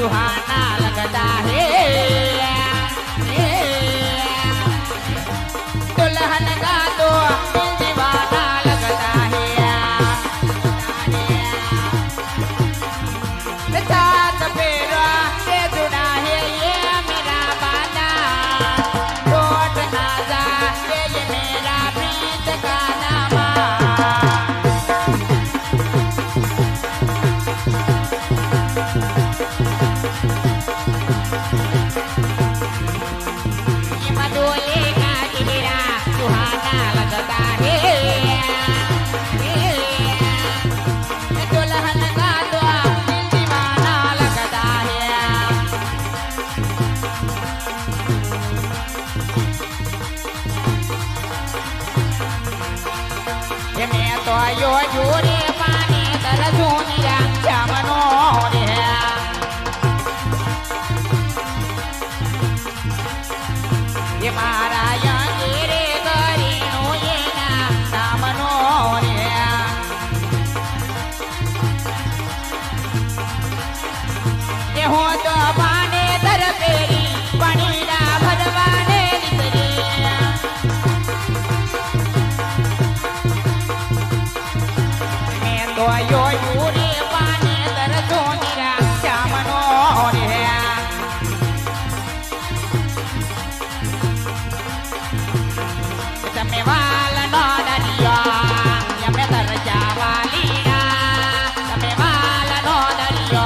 सुहाना लगता है दुल्हन का तो दीवाना लगता है साथ फेरा से जुड़ा है ये मेरा वादा टूट ना जाए ये मेरा प्रीत का नामा ये मधुले का चेहरा सुहाना लगता है दुल्हन का तो दीवाना लगता है ये मैं तो यो जोरे पानी तरसूनिया चामनो रे ये मारा रे गरी नो ये नामनो रे ये हो तो पाने तर पेरी पणीरा भरवाने निकले मैं तो यो यूरे पाने तर सोनीरा चामनो रे તમે વાલનો દરિયો યમે તરજા વાલીના તમે વાલનો દરિયો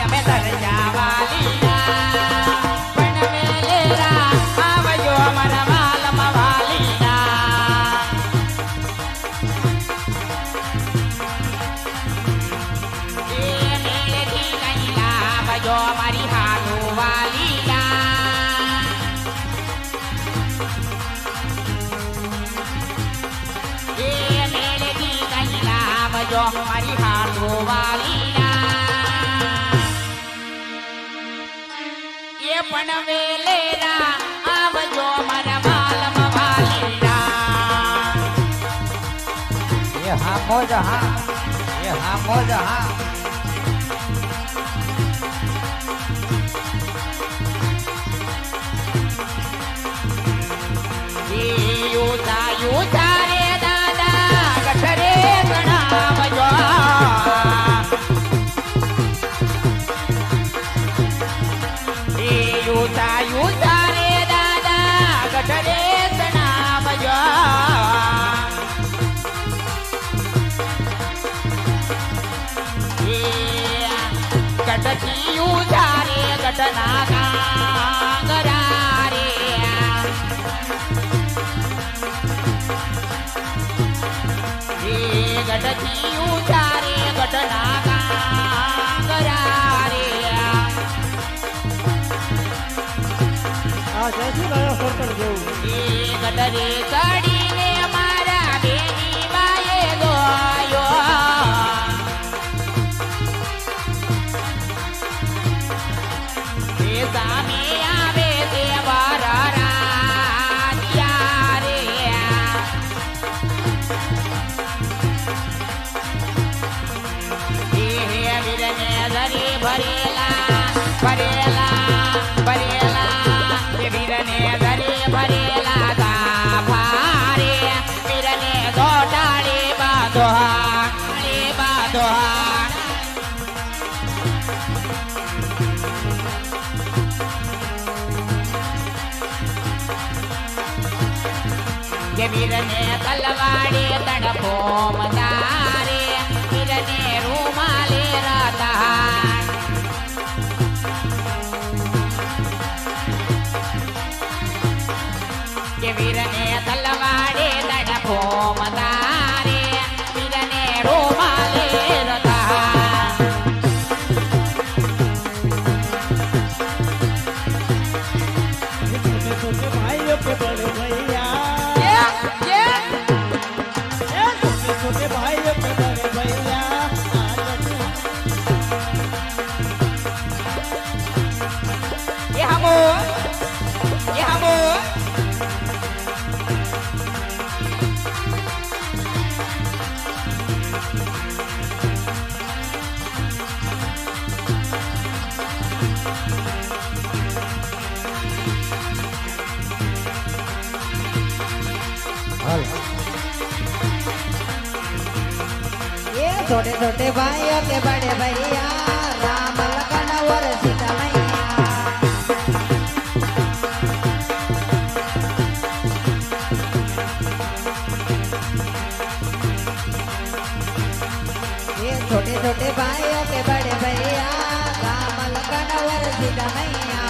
યમે તરજા વાલીના પણ મેલેરા આવજો મારા વાલમાં વાલીના એ મેલેથી કઈ લાવજો મારી હાલો વાલીના जो हमारी हाथों वाली ये पण वेलेरा अब जो हमारा बालम वाली ये हाँ मोजा हाँ ये हाँ मोजा हाँ ये यूता रे दादा गठरे युता रे दादा गठरे सनामजा गठची युता रे गठना कांगरा रे गठची युता रे गठना कांगरा रे जैसी गया होकर जो गडरे कड़ीने मारा बेनी बाए गोयो ये सामे आवे ते वारा राजिया रे ये वीरने धरी भरेला भरेला वीरने धरे भरेला ता भारे वीरने गोटाळे बादो ये वीरने तलवाड़े तड़पो मदारे वीरने रूमाले राता ये वीरने तलवाड़े तड़पो मदारे वीरने रूमाले राता छोटे भाइयों के बड़े भैया छोटे भाइयों હાલ ये छोटे छोटे भाइयों के बड़े भैया राम लखन और सीता मैया। ये छोटे छोटे भाइयों के बड़े भैया राम लखन और सीता मैया।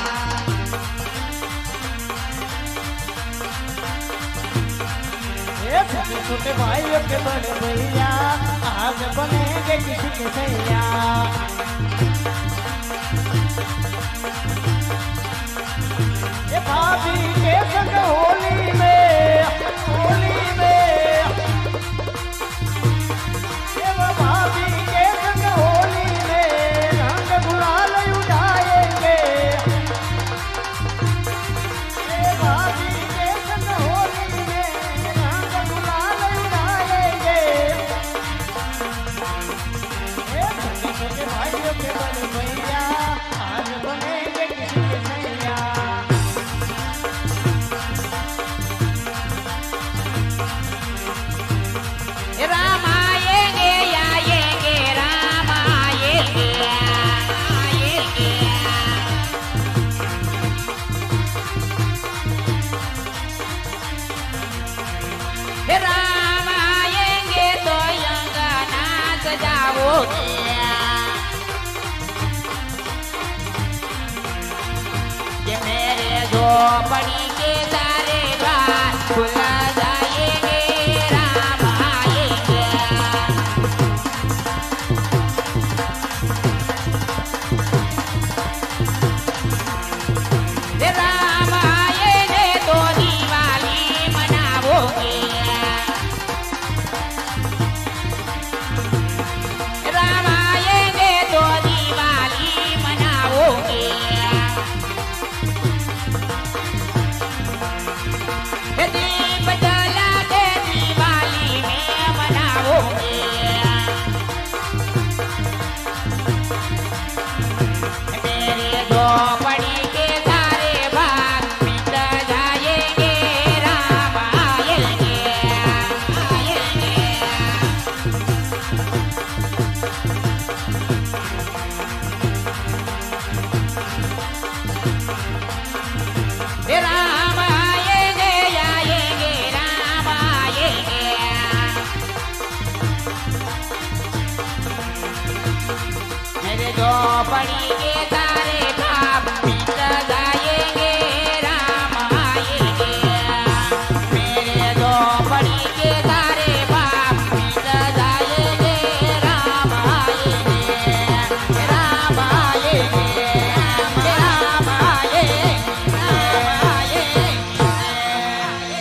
ये छोटे छोटे भाइयों के बड़े भैया आज बनेंगे किसी के सैया। ये भाभी के संग होली में ये वो भाभी के संग होली में रंग गुलाल उड़ाएंगे। ये भाभी के संग होली में रंग गुलाल उड़ाएंगे। ये छोटे छोटे भाइयों के बड़े भैया आज बनेंगे किसी के सैया। राम आएंगे आएंगे राम आएंगे आएंगे। राम आएंगे तो अंगना सजाओगे। ये मेरे झोपड़ी